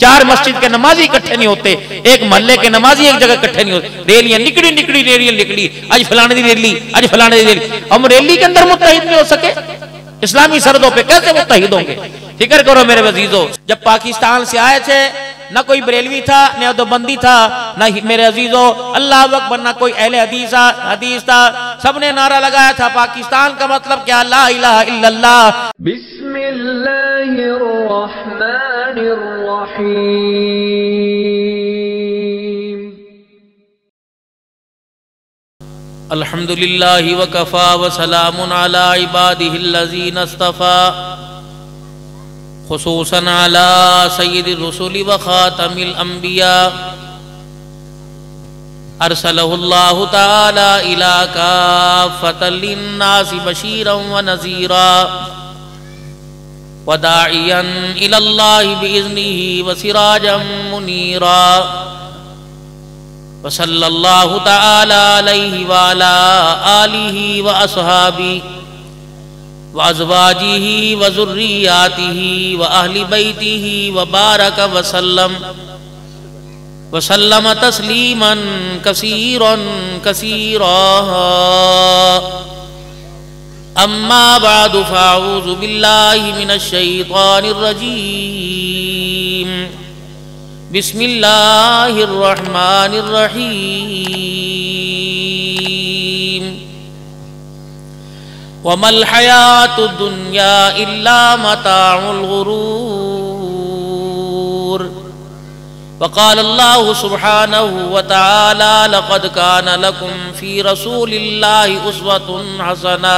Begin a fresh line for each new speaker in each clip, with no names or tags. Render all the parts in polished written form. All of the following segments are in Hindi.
चार मस्जिद के नमाजी इकट्ठे नहीं होते, एक मोहल्ले के नमाजी एक जगह इकट्ठे नहीं होते। रैलियां निकली रेलियां निकली, आज फलाने दी रैली, आज फलाने दी रैली। हम रैली के अंदर मुत्तहिद नहीं हो सके, इस्लामी सरहदों पे कैसे मुत्तहिद होंगे? फिक्र करो मेरे अजीजों, जब पाकिस्तान से आए थे ना कोई बरेलवी था, ना देवबंदी था, ना मेरे अजीजों अल्लाह अकबर, ना कोई अहले हदीस था। सबने नारा लगाया था पाकिस्तान का मतलब क्या, ला इलाहा इल्लल्लाह। अल्हम्दुलिल्लाहि व कफ़ा व सलामुन अला इबादिहिल्लज़ीना इस्तफ़ा खुसूसन अला सय्यिदिर रुसुलि व ख़ातमिल अंबिया अरसलहुल्लाहु तआला इला काफ़्फ़तल लिन्नासि बशीरन व नज़ीरा व दाइयन इलल्लाहि बिइज़्निहि व सिराजम मुनीरा व सल्लल्लाहु तआला अलैहि व अला आलिहि व अस्हाबिही व अज़वाजिही व ज़ुर्रिय्यातिही व अहलि बैतिही व बारक व सल्लम तस्लीमन कसीरन कसीरा। अम्मा बअदु फ़अऊज़ु बिल्लाहि मिनश शैतानिर रजीम। बिस्मिल्लाहिर रहमानिर रहीम। वमल हयातुद दुन्या इल्ला मताउल गुरूर। वक़ाल अल्लाहु सुब्हानहु व तआला लक़द कान लकुम फ़ी रसूलिल्लाहि उस्वतुन हसना।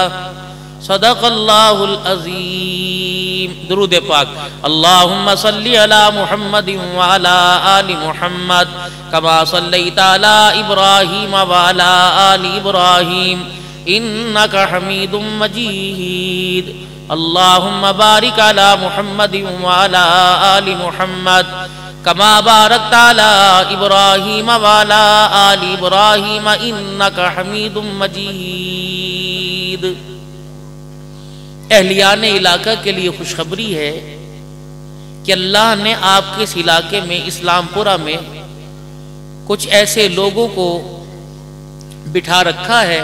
सदक़ल्लाहुल अज़ीम। दुरूद पाक। अल्लाहुम्मा सल्लि अला मुहम्मदिन व अला आलि मुहम्मद कमा सल्लैता अला इब्राहीम व अला आलि इब्राहीम इन्नका हमीदुम मजीद। अल्लाहुम्मा बारिक अला मुहम्मदिन व अला आलि मुहम्मद कमा बारकता अला इब्राहीम व अला आलि इब्राहीम इन्नका हमीदुम मजीद। अहलियाने इलाका के लिए खुशखबरी है कि अल्लाह ने आपके इस इलाके में इस्लामपुरा में कुछ ऐसे लोगों को बिठा रखा है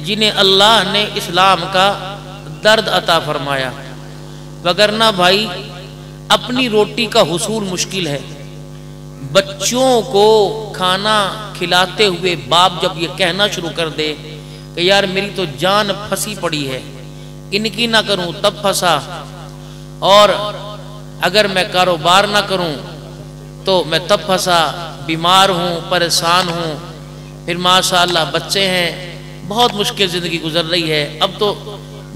जिन्हें अल्लाह ने इस्लाम का दर्द अता फरमाया। वगरना भाई अपनी रोटी का हुसूल मुश्किल है। बच्चों को खाना खिलाते हुए बाप जब ये कहना शुरू कर दे कि यार मेरी तो जान फंसी पड़ी है, इनकी ना करूं तब फंसा, और अगर मैं कारोबार ना करूं तो मैं तब फंसा, बीमार हूं, परेशान हूं, फिर माशाअल्लाह बच्चे हैं, बहुत मुश्किल ज़िंदगी गुजर रही है, अब तो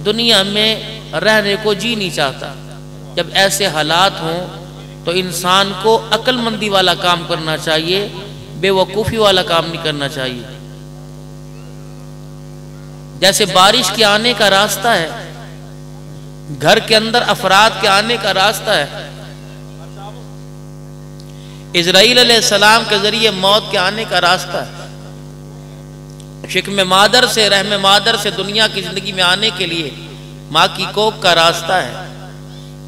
दुनिया में रहने को जी नहीं चाहता। जब ऐसे हालात हों तो इंसान को अक्लमंदी वाला काम करना चाहिए, बेवकूफ़ी वाला काम नहीं करना चाहिए। जैसे बारिश के आने का रास्ता है, घर के अंदर अफराद के आने का रास्ता है, इज़राइल अलैहिस्सलाम के जरिए मौत के आने का रास्ता है, शिक्म मादर से रहम मादर से दुनिया की जिंदगी में आने के लिए माँ की कोख का रास्ता है।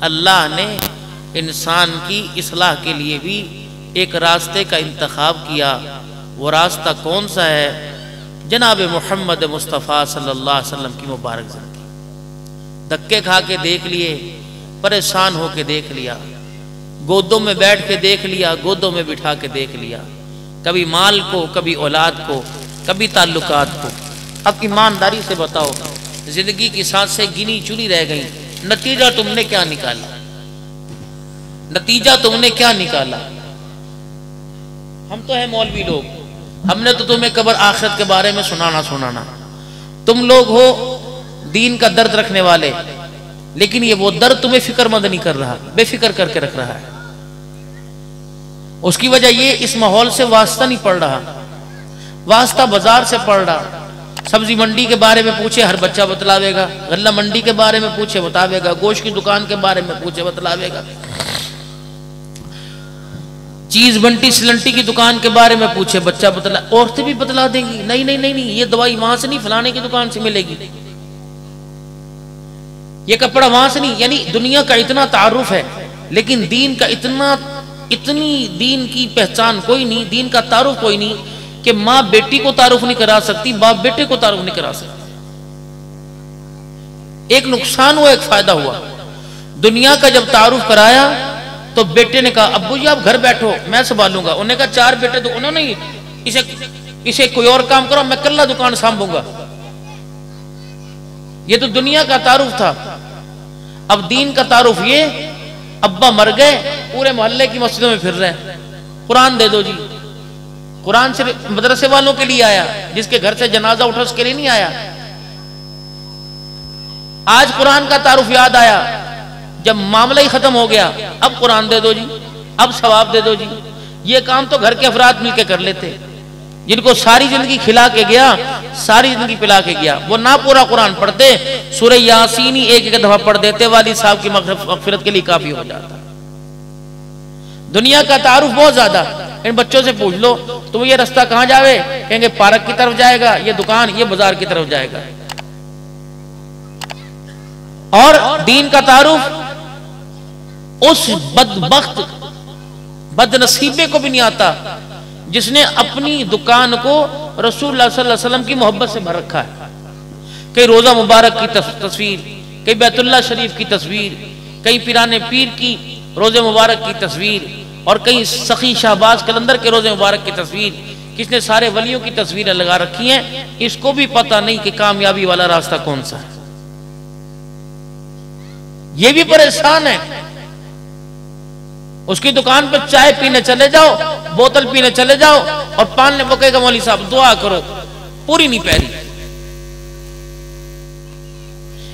अल्लाह ने इंसान की इस्लाह के लिए भी एक रास्ते का इंतखाब किया। वो रास्ता कौन सा है? जनाब मोहम्मद मुस्तफ़ा सल्लल्लाहु अलैहि वसल्लम की मुबारक ज़िंदगी। धक्के खा के देख लिए, परेशान हो के देख लिया, गोदों में बैठ के देख लिया, गोदों में बिठा के देख लिया, कभी माल को, कभी औलाद को, कभी ताल्लुकात को। अब ईमानदारी से बताओ, जिंदगी की सांसें गिनी चुनी रह गई, नतीजा तुमने क्या निकाला? नतीजा तुमने क्या निकाला? हम तो है मौलवी लोग, हमने तो तुम्हें कब्र आखिरत के बारे में सुनाना। तुम लोग हो दीन का दर्द रखने वाले, लेकिन ये वो दर्द तुम्हें फिक्रमंद नहीं कर रहा, बेफिक्र करके रख रहा है। उसकी वजह ये इस माहौल से वास्ता नहीं पड़ रहा, वास्ता बाजार से पड़ रहा। सब्जी मंडी के बारे में पूछे हर बच्चा बतलावेगा, गल्ला मंडी के बारे में पूछे बतावेगा, गोश्त की दुकान के बारे में पूछे बतलावेगा, चीज बंटी सिलंटी की दुकान के बारे में पूछे बच्चा बतला, औरतें भी बतला देंगी, नहीं नहीं नहीं नहीं, ये दवाई वहां से नहीं फलाने की दुकान से मिलेगी, ये कपड़ा वहां से नहीं। यानी दुनिया का इतना तारुफ है, लेकिन दीन का इतना इतनी दीन की पहचान कोई नहीं, दीन का तारुफ कोई नहीं कि माँ बेटी को तारुफ नहीं करा सकती, बाप बेटे को तारुफ नहीं करा सकती। एक नुकसान हुआ, एक फायदा हुआ। दुनिया का जब तारुफ कराया तो बेटे ने कहा अब्बू जी आप घर बैठो मैं संभालूंगा। उन्होंने कहा 4 बेटे तो उन्होंने इसे कोई और काम करो, मैं कल्ला दुकान संभालूंगा। ये तो दुनिया का तारुफ था। अब दीन का तारुफ ये, अब्बा मर गए, पूरे मोहल्ले की मस्जिदों में फिर रहे हैं, कुरान दे दो जी। कुरान सिर्फ मदरसे वालों के लिए आया, जिसके घर से जनाजा उठा उसके लिए नहीं आया। आज कुरान का तारुफ याद आया, जब मामला ही खत्म हो गया, अब कुरान दे दो जी, अब सवाब दे दो जी। ये काम तो घर के अफराद मिलकर कर लेते, जिनको सारी जिंदगी खिला के गया, सारी जिंदगी पिला के गया, वो ना पूरा कुरान पढ़ते, सूरह यासीन ही एक दफा पढ़ देते, वालिद साहब की मगफिरत के लिए काफी हो जाता। दुनिया का तारुफ बहुत ज्यादा। इन बच्चों से पूछ लो तुम ये रास्ता कहां जावे, कहेंगे पार्क की तरफ जाएगा, ये दुकान ये बाजार की तरफ जाएगा। और दीन का तारुफ उस बदबख्त बदनसीबे को भी नहीं आता जिसने अपनी दुकान को रसूलुल्लाह सल्लल्लाहु अलैहि वसल्लम की मोहब्बत से भर रखा है। कहीं रोजा मुबारक की तस्वीर, कहीं बैतुल्लाह शरीफ की तस्वीर, कहीं पिराने पीर की रोजे मुबारक की तस्वीर, और कहीं सखी शाहबाज कलंदर के रोजे मुबारक की तस्वीर। किसने सारे वलियों की तस्वीरें लगा रखी हैं, इसको भी पता नहीं कि कामयाबी वाला रास्ता कौन सा है। ये भी परेशान है। उसकी दुकान पर चाय पीने चले जाओ, बोतल पीने चले जाओ, और पालने वो कहेगा मौलवी साहब दुआ करो, पूरी नहीं पैरी।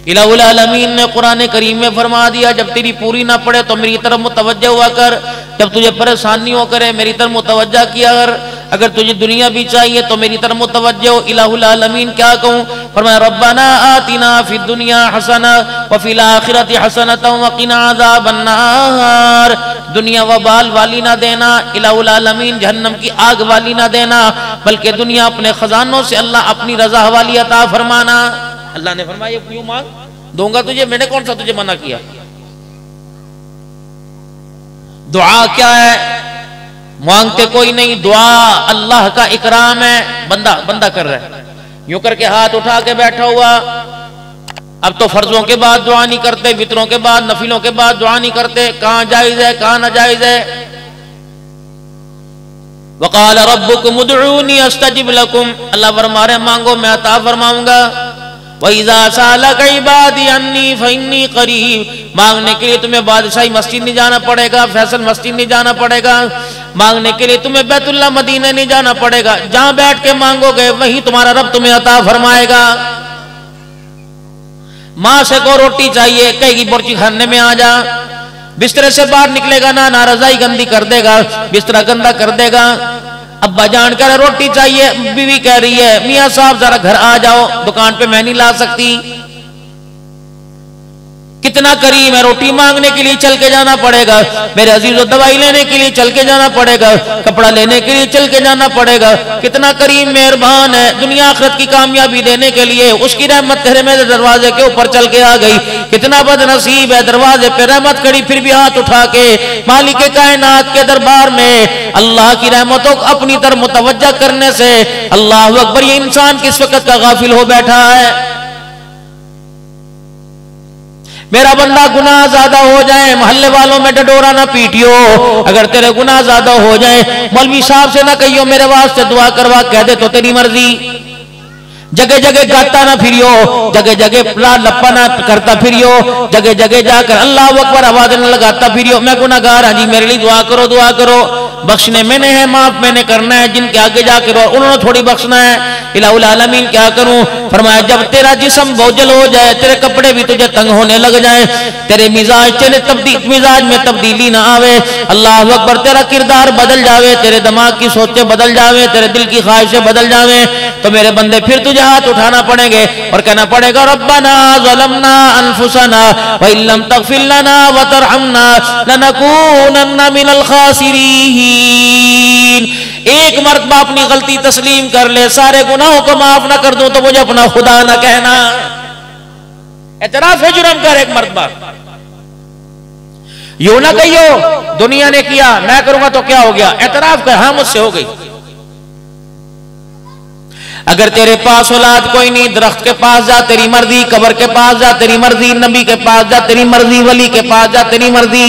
इलाहुल आलमीन ने कुरान करीम में फरमा दिया, जब तेरी पूरी ना पड़े तो मेरी तरफ मुतवज्जह हुआ कर, जब तुझे परेशानी हो करे मेरी तरफ मुतवज्जह किया कर, अगर तुझे दुनिया भी चाहिए तो मेरी तरफ मुतवज्जह हो। इलाहुल आलमीन क्या कहूं, फरमाया रब्बना आतिना फिद दुनिया हसना व फिल आखिरति हसनतम व क़िना अज़ाबन्नार। दुनिया वबाल वाली ना देना, इलाहुल आलमीन जहन्नम की आग वाली ना देना, बल्कि दुनिया अपने खजानों से अल्लाह अपनी रजा वाली अता फरमाना। अल्लाह ने फरमाया क्यों मांग, दूंगा तुझे, मैंने कौन सा तुझे मना किया। दुआ क्या है, मांगते कोई नहीं, दुआ अल्लाह का इकराम है। बंदा कर रहा है, यूं करके हाथ उठा के बैठा हुआ। अब तो फर्जों के बाद दुआ नहीं करते, वित्रों के बाद नफिलों के बाद दुआ नहीं करते, कहां जायज है कहां नाजायज है। वक़ाल रब्बुकुम उदऊनी अस्तजिब लकुम, अल्लाह फरमा रहे मांगो मैं अता फरमाऊंगा। वइज़ा सअलक इबादी अन्नी फइन्नी क़रीब, मांगने के लिए तुम्हें बादशाही मस्जिद नहीं जाना पड़ेगा, फैसल मस्जिद नहीं जाना पड़ेगा, मांगने के लिए तुम्हें बैतुल्लाह मदीना नहीं जाना पड़ेगा। जहां बैठ के मांगोगे वहीं तुम्हारा रब तुम्हें अता फरमाएगा। मां से को रोटी चाहिए, कहेगी बुर्जी खाने में आ जा, बिस्तरे से बाहर निकलेगा ना रजाई गंदी कर देगा, बिस्तरा गंदा कर देगा। अब्बा जान कर रोटी चाहिए, बीवी कह रही है मियां साहब जरा घर आ जाओ, दुकान पे मैं नहीं ला सकती। कितना करीम है, रोटी मांगने के लिए चल के जाना पड़ेगा, मेरे अजीजों दवाई लेने के लिए चल के जाना पड़ेगा, कपड़ा लेने के लिए चल के जाना पड़ेगा। कितना करीम मेहरबान है, दुनिया आखिरत की कामयाबी देने के लिए उसकी रहमत तेरे मेरे दरवाजे के ऊपर चल के आ गई। कितना बदनसीब है, दरवाजे पे रहमत खड़ी फिर भी हाथ उठा के मालिक कायनात के दरबार में अल्लाह की रहमतों को अपनी तरफ मुतवज्जा करने से अल्लाह अकबर, ये इंसान किस वक्त का गाफिल हो बैठा है। मेरा बंदा गुनाह ज्यादा हो जाए, मोहल्ले वालों में डडोरा ना पीटियो। अगर तेरे गुनाह ज्यादा हो जाए, मौलवी साहब से ना कहियो मेरे वास्ते दुआ करवा, कह दे तो तेरी मर्जी। जगह जगह गाता ना फिरियो, जगह जगह लप्पा ना करता फिरियो, जगह जगह जाकर अल्लाह अकबर आवाज न लगाता फिरियो मैं गुनाहगार, हाँ जी मेरे लिए दुआ करो दुआ करो। बख्शने मैंने है, माफ मैंने करना है, जिनके आगे जाकर उन्होंने थोड़ी बख्शना है। इलाहुल आलमीन क्या करूं, फरमाया जब तेरा जिस्म बोझल हो जाए, तेरे कपड़े भी तुझे तंग होने लग जाए, तेरे मिजाज में तब्दीली ना आवे, अल्लाह अकबर तेरा किरदार बदल जावे, तेरे दिमाग की सोचें बदल जावे, तेरे दिल की ख्वाहिशें बदल जावे, तो मेरे बंदे फिर तुझे हाथ उठाना पड़ेंगे और कहना पड़ेगा रब्बना ज़लमना अनफुसना व इल्लम तग़फिर लना व तरहमना लनकूनन्ना मिनल खासिरीन। एक मर्तबा अपनी गलती तस्लीम कर ले, सारे गुनाहों को माफ ना कर दूं तो मुझे अपना खुदा ना कहना। एतराफ़ जुर्म कर एक मर्तबा। यूं ना कहियो दुनिया ने किया मैं करूंगा तो क्या हो गया, एतराफ कर हाँ मुझसे हो गई। अगर तेरे पास औलाद कोई नहीं, दरख्त के पास जा तेरी मर्जी, कब्र के पास जा तेरी मर्जी, नबी के पास जा तेरी मर्जी, वली के पास जा तेरी मर्जी,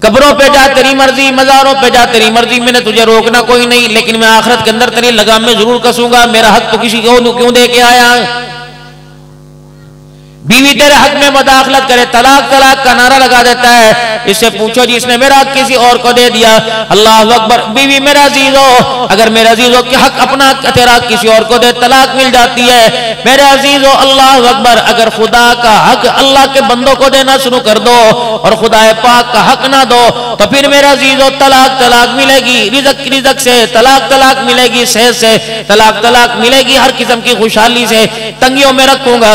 कब्रों पे जा तेरी मर्जी, मजारों पे जा तेरी मर्जी, मैंने तुझे रोकना कोई नहीं, लेकिन मैं आखिरत के अंदर तेरी लगाम में जरूर कसूंगा। मेरा हक तो किसी को क्यों दे के आया। बीवी तेरे हक में मुदाखलत करे, तलाक तलाक का नारा लगा देता है, इससे पूछो जी इसने मेरा हक किसी और को दे दिया। अल्लाह अकबर। बीवी मेरा अजीज हो, अगर मेरे अजीज हो के हक अपना तेरा किसी और को दे, तलाक मिल जाती है। मेरे अजीज हो, अल्लाह अकबर, अगर खुदा का हक अल्लाह के बंदों को देना शुरू कर दो और खुदा पाक का हक ना दो तो फिर मेरे अजीज हो तलाक तलाक मिलेगी, रिज़्क़ रिज़्क़ से तलाक तलाक मिलेगी, सेहत से तलाक तलाक मिलेगी, हर किस्म की खुशहाली से तंगियों में रखूंगा।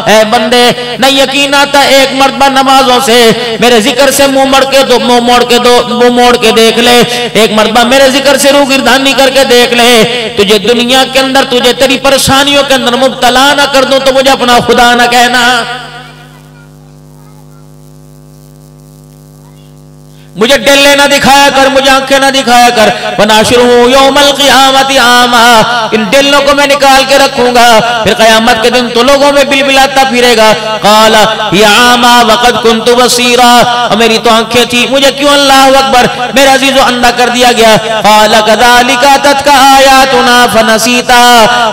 ऐ बंदे न यकीन आता एक मर्तबा नमाजों से मेरे जिक्र से मुंह मोड़ के देख ले, एक मर्तबा मेरे जिक्र से रूगिरदानी करके देख ले, तुझे दुनिया के अंदर तुझे तेरी परेशानियों के अंदर मुब्तला ना कर दूं तो मुझे अपना खुदा ना कहना। मुझे डेले ना दिखाया कर, मुझे आंखें ना दिखाया कर। वनाशिरू यौमल क़ियामति आमा, इन डेलों को मैं निकाल के रखूंगा, फिर क़यामत के दिन तो लोगों में बिलबिलाता फिरेगा। क़ाला या आमा वक़द कुन्तु बसीरा, और मेरी तो आंखें थी, मुझे क्यों अल्लाह अकबर मेरा अजीज़ो अंधा कर दिया गया। क़ाला कज़ालिका अततका आयातुना फनसीता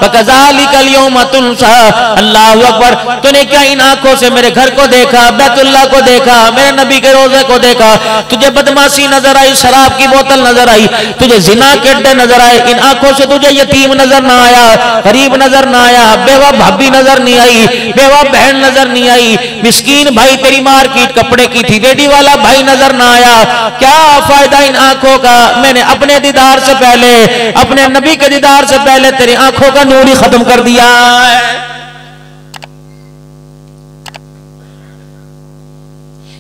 वकज़ालिकल यौमा तुनसा। अल्लाह अकबर, तूने क्या इन आंखों से मेरे घर को देखा, बैतुल्लाह को देखा, मेरे नबी के रोजे को देखा, तुझे बदमाशी नजर आई, शराब की बोतल नजर आई, तुझे जिना के अड्डे नजर आए, इन आंखों से तुझे यतीम नजर ना आया, गरीब नजर ना आया, बेवा भाभी नजर नहीं आई, बेवा बहन नजर नहीं आई, मिस्कीन भाई तेरी मार्केट कपड़े की थी रेडी वाला भाई नजर ना आया। क्या फायदा इन आंखों का, मैंने अपने दीदार से पहले, अपने नबी के दीदार से पहले तेरी आंखों का नूर ही खत्म कर दिया है।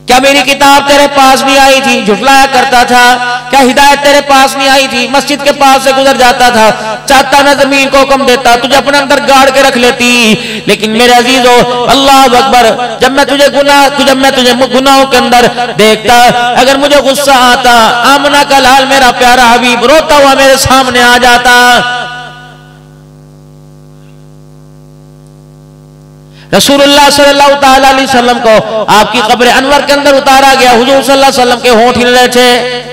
क्या मेरी किताब तेरे पास नहीं आई थी, झुठलाया करता था? क्या हिदायत तेरे पास नहीं आई थी, मस्जिद के पास से गुजर जाता था, चाहता ना जमीन को हुक्म देता, तुझे अपने अंदर गाड़ के रख लेती। लेकिन मेरे अजीजों, अल्लाह अकबर, जब मैं तुझे गुनाहों के अंदर देखता, अगर मुझे गुस्सा आता, आमना का लाल मेरा प्यारा हबीब रोता हुआ मेरे सामने आ जाता। रसूलुल्लाह सल्लल्लाहु ताला अलैहि वसल्लम को आपकी कब्र अनवर के अंदर उतारा गया, हुजूर सल्लल्लाहु अलैहि वसल्लम के होंठ हिल रहे थे।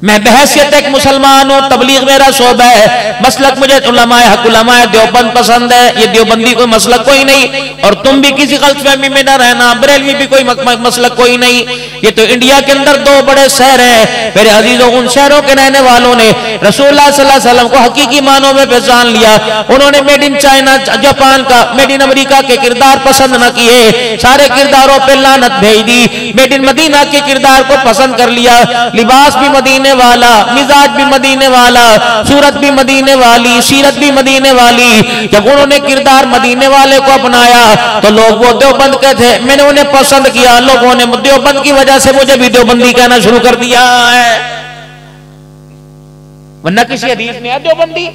मैं बहैसियत एक मुसलमान हूँ, तबलीग मेरा शोबा है, मसलक मुझे उलमाए हक उलमाए देवबंद पसंद है, ये देवबंदी कोई मसलक कोई नहीं, और तुम भी किसी गलतफहमी में न रहना, बरेलवी भी कोई मसलक कोई नहीं। ये तो इंडिया के अंदर दो बड़े शहर हैं मेरे अजीजों, उन शहरों के रहने वालों ने रसूलुल्लाह सल्लल्लाहु अलैहि वसल्लम को हकीकी मानों में पहचान लिया। उन्होंने मेड इन चाइना जापान का, मेड इन अमेरिका के किरदार पसंद न किए, सारे किरदारों पर लानत भेज दी, मेड इन मदीना के किरदार को पसंद कर लिया। लिबास भी मदीने वाला, मिजाज भी मदीने वाला, सूरत भी मदीने वाली, सीरत भी मदीने वाली। जब उन्होंने किरदार मदीने वाले को अपनाया तो लोग वो देवबंद के थे, मैंने उन्हें पसंद किया, लोगों ने देवबंद की वजह से मुझे भी देवबंदी कहना शुरू कर दिया है, वरना किसी हदीस में है देवबंदी।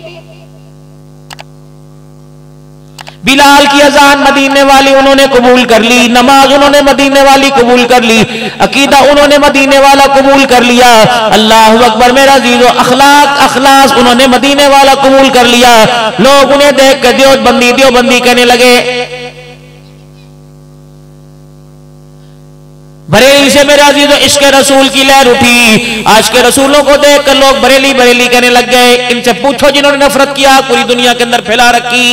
बिलाल की अजान मदीने वाली उन्होंने कबूल कर ली, नमाज उन्होंने मदीने वाली कबूल कर ली, अकीदा उन्होंने मदीने वाला कबूल कर लिया। अल्लाह अकबर मेरा अजीजों, अखलाक अखलास उन्होंने मदीने वाला कबूल कर लिया। लोग उन्हें देख कर देवबंदी देवबंदी कहने लगे। बरेली से मेरे अजीजों इश्क रसूल की लहर उठी, आज के रसूलों को देख कर लोग बरेली बरेली कहने लग गए। इनसे पूछो जिन्होंने नफरत किया पूरी दुनिया के अंदर फैला रखी।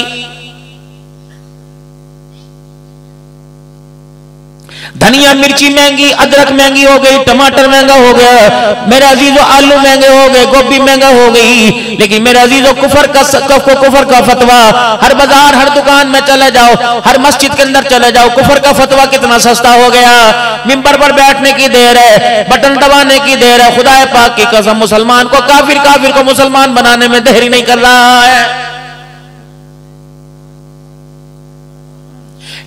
धनिया मिर्ची महंगी, अदरक महंगी हो गई, टमाटर महंगा हो गया, मेरे अजीजों आलू महंगे हो गए, गोभी महंगा हो गई। लेकिन मेरे अजीजों कुफर का फतवा, हर बाजार हर दुकान में चले जाओ, हर मस्जिद के अंदर चले जाओ, कुफर का फतवा कितना सस्ता हो गया। मिंबर पर बैठने की देर है, बटन दबाने की देर है, खुदा पाक की कसम मुसलमान को काफिर को मुसलमान बनाने में देरी नहीं कर रहा है।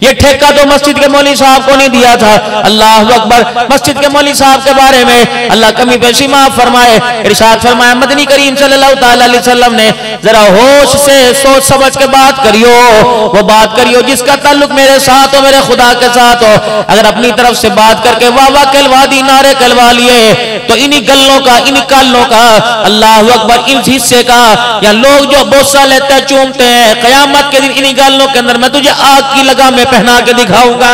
ये ठेका तो मस्जिद के मौलवी साहब को नहीं दिया था। अल्लाह अकबर। मस्जिद के मौलवी साहब के बारे में अल्लाह कमी पेशी माफ फरमाए, इरशाद फरमाया मदनी करीम सल्लल्लाहु ताला अलैहि वसल्लम ने, जरा होश से सोच समझ के बात करियो, वो बात करियो जिसका ताल्लुक मेरे साथ हो, मेरे खुदा के साथ हो। अगर अपनी तरफ से बात करके वाह वाह कहलवा दी, नारे कहलवा लिए, तो इन्हीं गल्लों का, इन्हीं कालों का, अल्लाह अकबर, इस हिस्से का, या लोग जो बोसा लेते हैं, चूमते हैं, कयामत के दिन इन्हीं गल्लों के अंदर मैं तुझे आग की लगाम में पहना के दिखाऊंगा।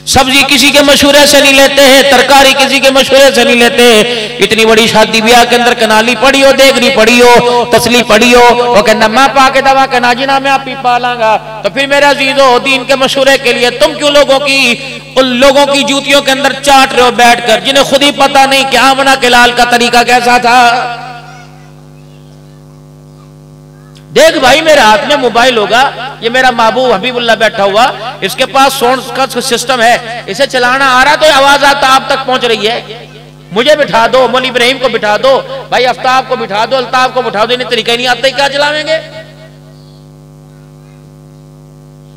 सब्जी किसी के मशूरे से नहीं लेते हैं, तरकारी किसी के मशूरे से नहीं लेते हैं। इतनी बड़ी शादी ब्याह के अंदर कनाली पड़ी हो, देखनी पड़ी हो, तसली पड़ी हो, वो कहना मैं पाके दवा के नाजिना में आप पी पालांगा। तो फिर मेरे अजीजों, दीन के मशूरे के लिए तुम क्यों उन लोगों की जूतियों के अंदर चाट रहे हो बैठकर, जिन्हें खुद ही पता नहीं कि आमना के लाल का तरीका कैसा था। देख भाई, मेरे हाथ में मोबाइल होगा, ये मेरा महबूब हबीबुल्लाह बैठा हुआ, इसके पास साउंड का सिस्टम है, इसे चलाना आ रहा तो आवाज आप तक पहुंच रही है। मुझे बिठा दो, मौलवी इब्राहिम को बिठा दो, भाई आफ्ताब को बिठा दो, अल्ताफ को बिठा दो, इन्हें तरीका नहीं आता, क्या चलावेंगे।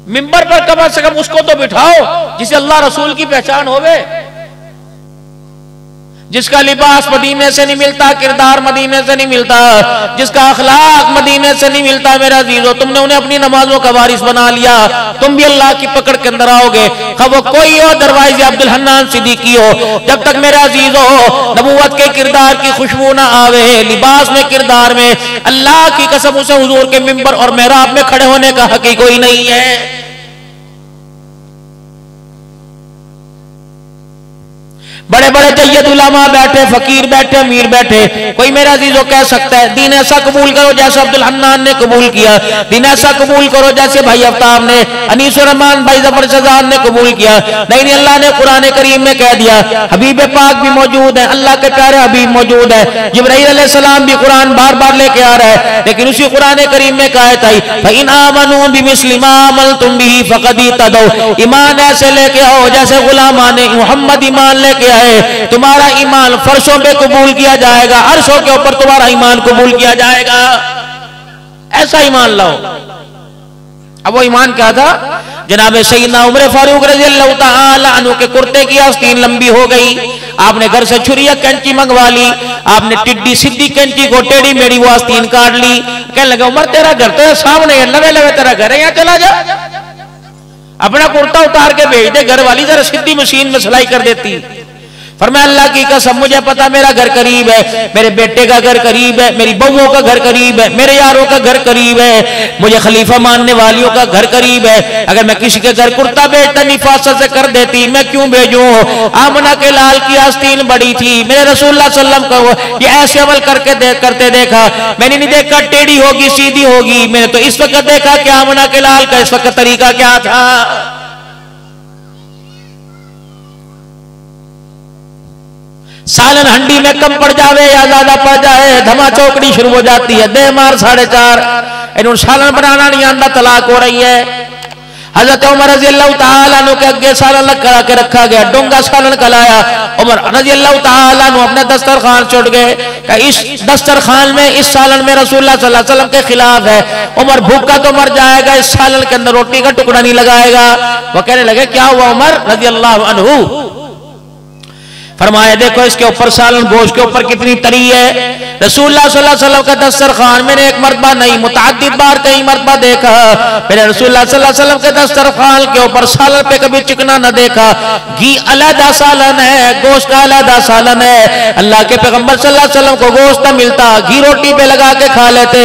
मिंबर पर कम से कम उसको तो बिठाओ जिसे अल्लाह रसूल की पहचान होवे, जिसका लिबास मदीने से नहीं मिलता, किरदार मदीने से नहीं मिलता, जिसका अखलाक मदीने से नहीं मिलता। मेरा अजीजों, तुमने उन्हें अपनी नमाजों का वारिस बना लिया, तुम भी अल्लाह की पकड़ के अंदर आओगे, खब वो कोई हो, दरवाजे अब्दुल हन्नान सिद्दीकी हो। जब तक मेरा अजीजों नबूवत के किरदार की खुशबू ना आवे, लिबास में, किरदार में, अल्लाह की कसम उसे हुजूर के मिंबर और मेहराब में खड़े होने का हक कोई नहीं है। बड़े बड़े जय्यद उलमा बैठे, फकीर बैठे, अमीर बैठे, कोई मेरा अजीजों कह सकता है दीन ऐसा कबूल करो जैसे अब्दुल हन्नान ने कबूल किया, दीन ऐसा कबूल करो जैसे भाई आफ्ताब ने, अनीसुर रहमान भाई जफर शहजाद ने कबूल किया। नहीं, अल्लाह ने कुरान करीम में कह दिया, हबीब पाक भी मौजूद है, अल्लाह के प्यारे हबीब मौजूद है, जिब्राईल अलैहिस्सलाम भी कुरान बार बार लेके आ रहा है, लेकिन उसी कुरान करीम में कहा था फ़इन आमनू बिमिस्लि मा अमलतुम बिही फ़क़द इहतदौ, ईमान ऐसे लेके आओ जैसे गुलामान मोहम्मद ईमान लेके है, तुम्हारा ईमान फर्शों पे कबूल किया जाएगा, अर्शों के ऊपर तुम्हारा ईमान कबूल किया जाएगा। ऐसा ईमान लाओ। अब वो ईमान क्या था? जनाब सैयदना उमर फारूक रज़ियल्लाहु ताला अन्हु के कुर्ते की आस्तीन लंबी हो गई, आपने घर से छुरिया कैंची मंगवा ली, आपने टिड्डी सीधी कैंची को टेढ़ी मेढ़ी वो आस्तीन काट ली। कहने लगा उमर तेरा घर तो सामने है, लवे लवे तेरा घर है, यहाँ चला जा, अपना कुर्ता उतार के भेज दे, घर वाली जरा सीधी मशीन में सिलाई कर देती। फरमाया अल्लाह की कसम मुझे पता मेरा घर करीब है, मेरे बेटे का घर करीब है, मेरी बहुओं का घर करीब है, मेरे यारों का घर करीब है, मुझे खलीफा मानने वालियों का घर करीब है। अगर मैं किसी के घर कुर्ता बेचता निफासत से कर देती, मैं क्यों भेजूं? आमना के लाल की आस्तीन बड़ी थी, मेरे रसूलुल्लाह सल्लल्लाहु अलैहि वसल्लम को ये ऐसे अमल करते देखा, मैंने नहीं देखा टेढ़ी होगी सीधी होगी, मैंने तो इस वक्त देखा कि आमना के लाल का इस वक्त तरीका क्या था। सालन हंडी में कम पड़ जावे या ज्यादा पड़ जाए, धमा चौकड़ी शुरू हो जाती है, दे मार 4.5, इन्होंने सालन बनाना नहीं आंदा, तलाक हो रही है। हजरत उमर रज़ियल्लाहु ताला अन्हु के आगे सालन करा के रखा गया, डोंगा सालन कलाया, उमर रज़ियल्लाहु ताला अन्हु अपने दस्तरखान छोड़ गए, इस दस्तरखान में, इस सालन में रसूलुल्लाह सल्लल्लाहु अलैहि वसल्लम के खिलाफ है, उमर भूखा तो मर जाएगा, इस सालन के अंदर रोटी का टुकड़ा नहीं लगाएगा। वो कहने लगे क्या हुआ उमर रज़ियल्लाहु अन्हु? फरमाया देखो इसके ऊपर सालन गोश्त के ऊपर कितनी तरी है। रसूलुल्लाह सल्लल्लाहु अलैहि वसल्लम का दस्तरखान मैंने एक मरतबा नहीं मुतअद्दिद बार कई मरतबा देखा, मैंने रसूलुल्लाह सल्लल्लाहु अलैहि वसल्लम के दस्तरखान के ऊपर सालन पे कभी चिकना न देखा। घी अलहदा सालन है, गोश्त का अलहदा सालन है। अल्लाह के पैगंबर सल्लल्लाहु अलैहि वसल्लम को गोश्त न मिलता, घी रोटी पे लगा के खा लेते,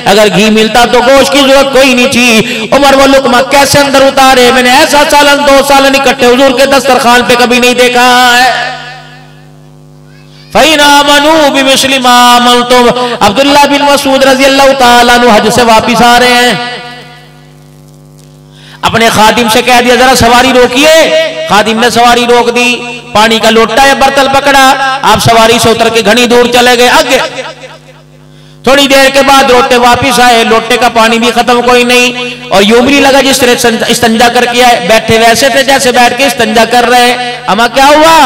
अगर घी मिलता तो गोश्त की जरूरत कोई नहीं थी। उमर वो लुकमा कैसे अंदर उतारे, मैंने ऐसा सालन 2 सालन इकट्ठे हुजूर के दस्तरखान पे कभी नहीं देखा है। फ़इन आमनू बिमिस्लि मा अमलतुम, अब्दुल्लाह बिन मसूद रज़ियल्लाहु ताला अन्हु हज से वापिस आ रहे हैं, अपने खादिम से कह दिया जरा सवारी रोकिए, खादिम ने सवारी रोक दी, पानी का लोटा या बर्तन पकड़ा, आप सवारी से उतर के घनी दूर चले गए आगे। थोड़ी देर के बाद रोटे वापिस आए, लोटे का पानी भी खत्म कोई नहीं, और यूं भी लगा जिस तरह इस्तंजा करके आए, बैठे वैसे थे जैसे बैठ के इस्तंजा कर रहे। अमा क्या हुआ?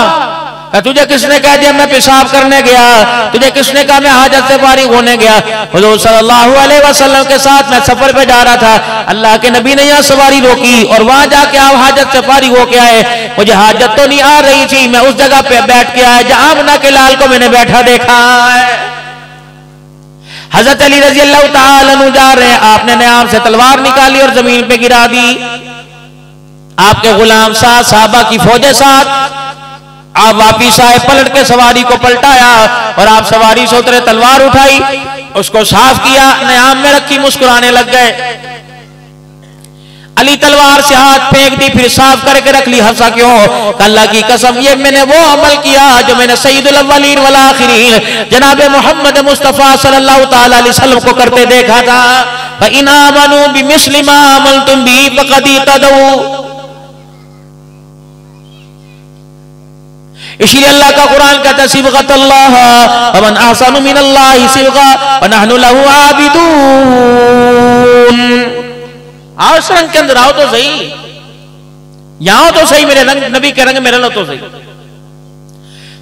तुझे किसने कह दिया मैं पेशाब करने गया? तुझे किसने कहा मैं हाजत से फारिग होने गया? हुजूर सल्लल्लाहु अलैहि वसल्लम के साथ मैं सफर पे जा रहा था, अल्लाह के नबी ने यहाँ सवारी रोकी और वहां जाके आप हाजत से फारिग होके आए। मुझे हाजत तो नहीं आ रही थी, मैं उस जगह पे बैठ के आया जहां आमना के लाल को मैंने बैठा देखा है। हजरत अली रजी अल्लाह तआला अन्हु जा रहे हैं, आपने नाम से तलवार निकाली और जमीन पे गिरा दी। आपके गुलाम साथ, साहबा की फौजें साथ, आप वापिस आए, पलट के सवारी को पलटाया और आप सवारी से उतरे, तलवार उठाई, उसको साफ किया, नाम में रखी, मुस्कुराने लग गए। अली तलवार से हाथ फेंक दी, फिर साफ करके रख ली। हंसा क्यों? अल्लाह की कसम, ये मैंने वो अमल किया जो मैंने सय्यदुल अव्वलीन वल आखिरीन जनाब मोहम्मद मुस्तफा सल्लल्लाहु ताला अलैहि वसल्लम को करते देखा था। फ इन आमनू बिमिस्लि मा अमलतुम बिही फक़द इहतदऊ। इसलिए अल्लाह का कुरान कहता है सिबगतल्लाह वमन अहसनु मिनल्लाहि सिबगा व नहनु लहु आबिदून। आओ इस रंग के अंदर आओ तो सही, यहां तो सही, मेरे रंग नबी के रंग में रहो तो सही।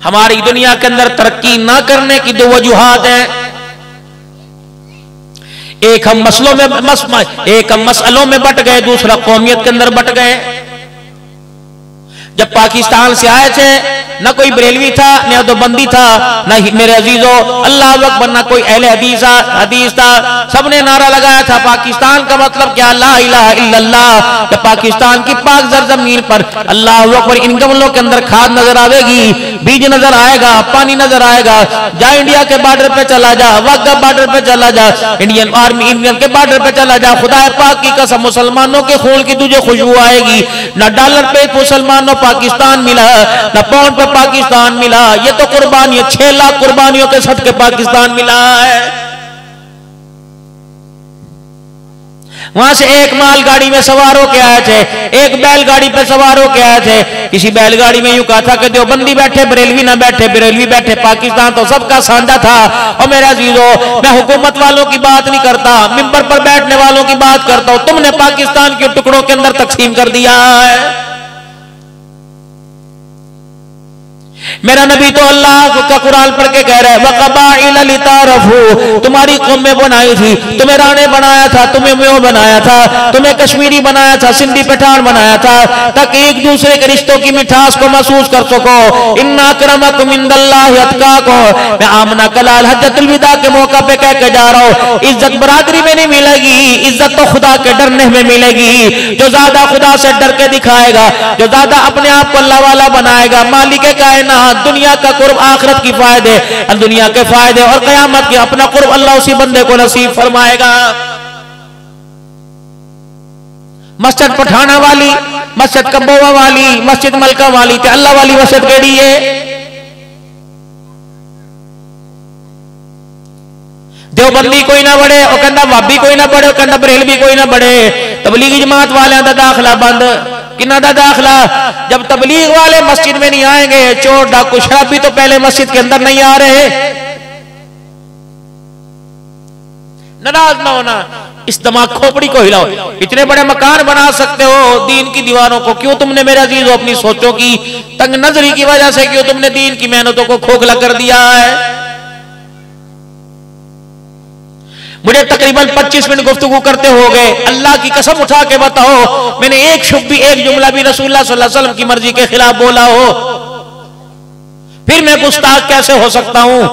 हमारी दुनिया के अंदर तरक्की ना करने की दो वजूहात हैं। एक हम मसलों में बट गए, दूसरा कौमियत के अंदर बट गए। जब पाकिस्तान से आए थे न कोई बरेलवी था, न तो बंदी था, न मेरे अजीजों अल्लाह अकबर, न कोई अहले हदीस था। सबने नारा लगाया था पाकिस्तान का मतलब क्या? ला इलाहा इल्लल्लाह। तो पाकिस्तान की पाक जमीन पर अल्लाह अकबर, इन गमलों के अंदर खाद नजर आएगी, बीज नजर आएगा, पानी नजर आएगा। जा इंडिया के बॉर्डर पे चला जा, वाघा बॉर्डर पे चला जा, इंडियन आर्मी इंडियन के बॉर्डर पे चला जा, खुदा पाक की कसम मुसलमानों के खून की तुझे खुशबू आएगी। न डॉलर पे मुसलमानों पाकिस्तान मिला, न पाउंड पे पाकिस्तान मिला, ये तो कुर्बानी 6 लाख कुर्बानियों के सदके पाकिस्तान मिला है। वहां से एक मालगाड़ी में सवार होके आए थे, एक बैलगाड़ी पे सवार होके आए थे। किसी बैलगाड़ी में यूं कहा था कि देवबंदी बैठे, बरेलवी ना बैठे, बरेलवी बैठे, पाकिस्तान तो सबका साझा था। और मेरे अजीजों, मैं हुकूमत वालों की बात नहीं करता, मिंबर पर बैठने वालों की बात करता हूं। तुमने पाकिस्तान के टुकड़ों के अंदर तकसीम कर दिया है। मेरा नबी तो अल्लाह का कुरान पढ़ के कह रहा है वक़बाइल लितारफू, तुम्हारी कौमें बनाई थी, तुम्हें राणे बनाया था, तुम्हें म्यों बनाया था, तुम्हें कश्मीरी बनाया था, सिंधी पठान बनाया था, ताकि एक दूसरे के रिश्तों की मिठास को महसूस कर सको। इन्ना अक्रमकुम इंदल्लाहि अत्काकुम। मैं आमना कलाल हज्जतुल विदा के मौका पे कह के जा रहा हूँ, इज्जत बरादरी में नहीं मिलेगी, इज्जत तो खुदा के डरने में मिलेगी। जो ज्यादा खुदा से डर के दिखाएगा, जो ज्यादा अपने आप को अल्लाह वाला बनाएगा, मालिक कायनात, दुनिया का कुर्ब आखिरत की फायदे, दुनिया के फायदे और कयामत के अपना कुर्ब अल्लाह उसी बंदे को नसीब फरमाएगा। मस्जिद पठाना वाली, मस्जिद कब्बोवा वाली, मस्जिद मलका वाली ते अल्लाह वाली मस्जिद केड़ी है? देवबंदी कोई ना बढ़े, और कहना भाभी कोई ना बढ़े, और कहना बरेलवी कोई ना बढ़े। तबलीगी जमात वाले का दाखला बंद। किन्ना दा दाखला? जब तबलीग वाले मस्जिद में नहीं आएंगे, चोर डाकू शराबी तो पहले मस्जिद के अंदर नहीं आ रहे। नाराज ना होना, इस दिमाग खोपड़ी को हिलाओ। इतने बड़े मकान बना सकते हो दीन की दीवारों को, क्यों तुमने मेरे अजीज अपनी सोचों की तंग नजरी की वजह से क्यों तुमने दीन की मेहनतों को खोखला कर दिया है? मुझे तकरीबन 25 मिनट गुफ्तगू करते हो गए। अल्लाह की कसम उठा के बताओ, मैंने एक शुभ भी, एक जुमला भी रसूलुल्लाह सल्लल्लाहु अलैहि वसल्लम की मर्जी के खिलाफ बोला हो? फिर मैं गुस्ताख कैसे हो सकता हूं?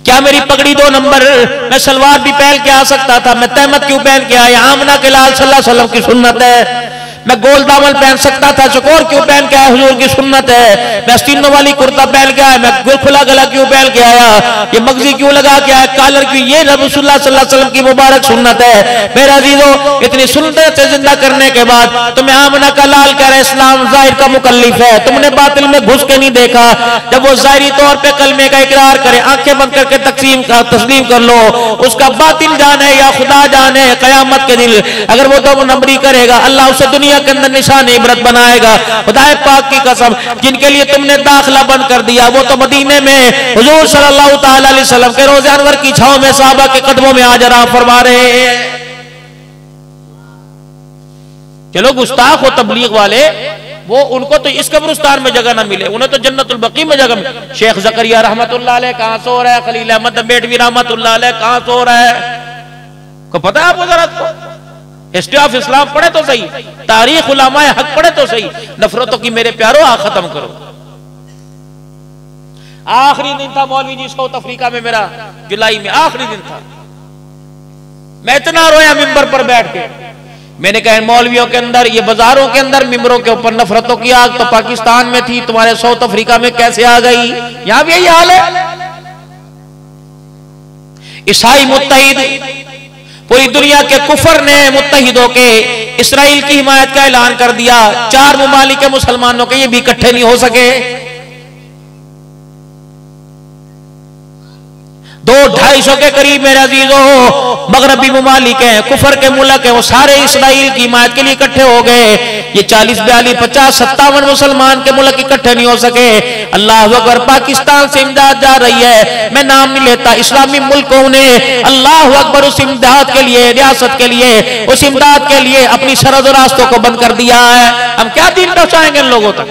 क्या मेरी पगड़ी 2 नंबर? मैं सलवार भी पहन के आ सकता था, मैं तहमत क्यों पहन के आया? आमना के लाल सल्लल्लाहु अलैहि वसल्लम की सुन्नत है। मैं गोल दामन पहन सकता था, चकोर क्यों पहन के आया? हुजूर की सुन्नत है। मैं आस्तीनों वाली कुर्ता पहन के आया, मैं खुला गला क्यों पहन के आया? ये मगजी क्यों लगा के आया, कालर क्यों? ये रसूलुल्लाह सल्लल्लाहु अलैहि वसल्लम की मुबारक सुन्नत है। मेरे अजीजों, इतनी सुन्नत से जिंदा करने के बाद तुम्हें आमना का लाल कह रहे इस्लाम जाहिर का मुकल्लिफ है। तुमने बातिल में घुस के नहीं देखा। जब वो जाहिरी तौर पे कलमे का इकरार करे, आंखें बंद करके तस्लीम कर लो, उसका बातिल जाने या खुदा जाने, कयामत के दिन अगर वो 2 नंबरी करेगा, अल्लाह उसे दुनिया के अंदर निशान इबरत बनाएगा। खुदाए पाक की कसम, जिनके लिए तुमने दाखला बंद कर दिया, वो तो मदीने में हुजूर सल्लल्लाहु ताला अलैहि वसल्लम के रोज़े अनवर की छांव में सहाबा के कदमों में आज आराम फरमा रहे हैं। चलो गुस्ताख हो तबलीग वाले, वो उनको तो इस कब्रिस्तान में जगह ना मिले, उन्हें तो जन्नतुल बकी में जगह मिले। शेख जकरिया रहमतुल्लाह अलैह कहां सो रहा है, खलील अहमद बेटवी रहमतुल्लाह अलैह कहां सो रहा है, को पता है आप हज़रात को? हिस्ट्री ऑफ इस्लाम पढ़े तो सही, तारीख उलमाए हक पढ़े तो सही। नफरतों की मेरे प्यारो आ खत्म करो। आखिरी दिन था मौलवी जी साउथ अफ्रीका में मेरा, जुलाई में आखिरी दिन था। मैं इतना रोया मिंबर पर बैठ के। मैंने कहा मौलवियों के अंदर, ये बाजारों के अंदर मिंबरों के ऊपर नफरतों की आग तो पाकिस्तान में थी, तुम्हारे साउथ अफ्रीका में कैसे आ गई? यहां भी यही हाल है। ईसाई मुत्तहिद, पूरी दुनिया के कुफर ने मुत्तहिद होके इसराइल की हिमायत का ऐलान कर दिया। 4 ममालिक के मुसलमानों के ये भी इकट्ठे नहीं हो सके। 200-250 के करीब मेरे अजीजों मगरबी ममालिक हैं, कुफर के मुल्क हैं, वो सारे इसराइल की हिमायत के लिए इकट्ठे हो गए। ये 40, 42, 50, 57 मुसलमान के मुल्क इकट्ठे नहीं हो सके। अल्लाह अकबर, पाकिस्तान से इमदाद जा रही है, मैं नाम नहीं लेता, इस्लामी मुल्कों ने अल्लाह अकबर उस इमदाद के लिए, रियासत के लिए, उस इमदाद के लिए अपनी सरहद रास्तों को बंद कर दिया है। हम क्या दीन पहुंचाएंगे इन लोगों तक?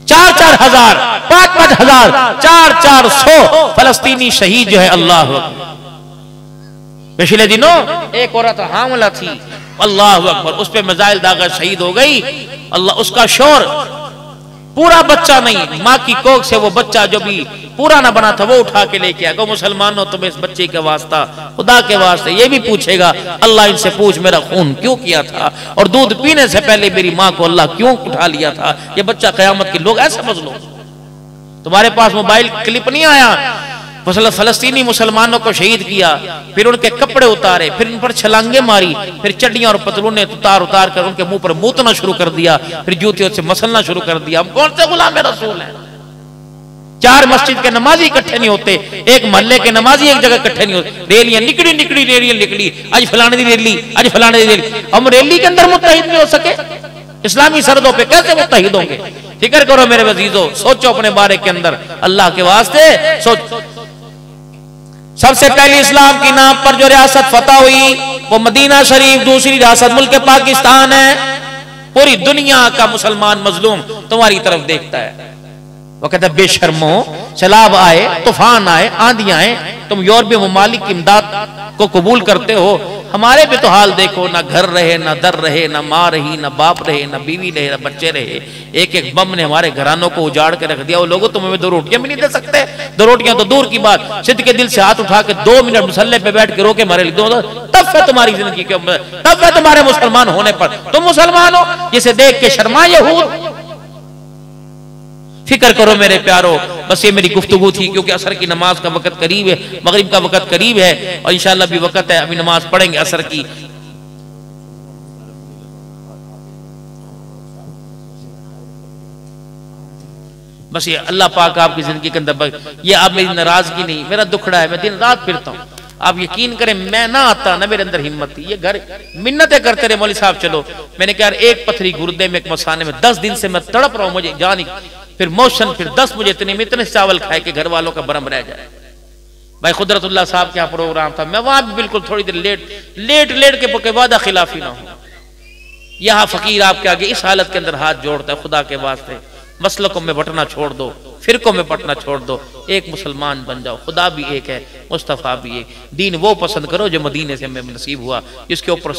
4-4 हजार, 5-5 हजार, 400 फलस्तीनी शहीद जो है। अल्लाह अकबर। पिछले दिनों एक औरत हामला थी, अल्लाह अकबर, उस पे मिसाइल दागा शहीद हो गई। अल्लाह, उसका शोर, पूरा बच्चा नहीं, माँ की कोख से वो बच्चा जो भी पूरा ना बना था वो उठा के लेके आया। मुसलमानों, तुम्हें इस बच्चे के वास्ता, खुदा के वास्ते ये भी पूछेगा, अल्लाह इनसे पूछ मेरा खून क्यों किया था, और दूध पीने से पहले मेरी माँ को अल्लाह क्यों उठा लिया था। ये बच्चा कयामत के लोग ऐसे समझ लो। तुम्हारे पास मोबाइल क्लिप नहीं आया, फलस्तीनी मुसलमानों को शहीद किया, फिर उनके कपड़े उतारे, फिर उन पर छलांगे मारी, फिर चड्डियां और पतलूने उतार उतार कर उनके मुंह पर मूतना शुरू कर दिया, फिर जूतियों से मसलना शुरू कर दिया। हम कौन से गुलाम रसूल हैं? 4 मस्जिद के नमाजी इकट्ठे नहीं होते, एक मोहल्ले के नमाजी एक जगह इकट्ठे नहीं होते। रैलियां निकली रेलियां निकली, आज फलाने दी रैली, आज फलाने दी रैली। हम रैली के अंदर मुत्तहिद नहीं हो सके, इस्लामी सरहदों पे कैसे मुत्तहिद होंगे? फिक्र करो मेरे वजीजों, सोचो अपने बारे के अंदर, अल्लाह के वास्ते सोच। सबसे पहले इस्लाम की नाम पर जो रियासत फतह हुई वो मदीना शरीफ, दूसरी रियासत मुल्क पाकिस्तान है। पूरी दुनिया का मुसलमान मजलूम तुम्हारी तरफ देखता है। वो कहता है बेशर्मो, सैलाब आए, तूफान आए, आंधियां आए, तुम यूरोपीय ममालिक की इमदाद को कबूल करते हो। हमारे भी तो हाल देखो, ना घर रहे, ना दर रहे, ना माँ रही, ना बाप रहे, ना बीवी रहे, ना बच्चे रहे। एक एक बम ने हमारे घरानों को उजाड़ के रख दिया। वो लोगों तुम हमें 2 रोटियां भी नहीं दे सकते। 2 रोटियां तो दूर की बात, सिद्ध के दिल से हाथ उठा के 2 मिनट मुसल्ले पे बैठ के रोके मारे लिख दो, तब है तुम्हारी जिंदगी के, तब है तुम्हारे मुसलमान होने पर। तुम मुसलमान हो जिसे देख के शर्मा यहूद। फिक्र करो मेरे प्यारो। बस ये मेरी गुफ्तगू थी, क्योंकि असर की नमाज का वक्त करीब है, मगरिब का वक्त करीब है, और इंशाअल्लाह भी वक्त है, अभी नमाज पढ़ेंगे असर की। बस ये अल्लाह पाक आपकी जिंदगी के अंदर, ये आप मेरी नाराजगी नहीं, मेरा दुखड़ा है, मैं दिन रात फिरता हूँ। आप यकीन करें, मैं ना आता ना मेरे अंदर हिम्मत थी। ये घर मिन्नतें करते रहे, मौलवी साहब चलो। मैंने कहा एक पथरी गुर्दे में, एक मसाने में 10 दिन से मैं तड़प रहा हूँ, मुझे जान, फिर मोशन, फिर 10 मुझे इतने चावल खाए कि घर वालों का भरम रह जाए। भाई खुदरतुल्लाह साहब के यहाँ प्रोग्राम था, मैं वहां भी बिल्कुल थोड़ी देर लेट के वादा खिलाफी ना हो। यहाँ फकीर आपके आगे इस हालत के अंदर हाथ जोड़ता है, खुदा के वास्ते मसलकों में बटना छोड़ दो, फिरकों में बटना छोड़ दो, एक मुसलमान बन जाओ। खुदा भी एक है, मुस्तफा भी एक। दीन वो पसंद करो जो मदीने से हमें नसीब हुआ, जिसके ऊपर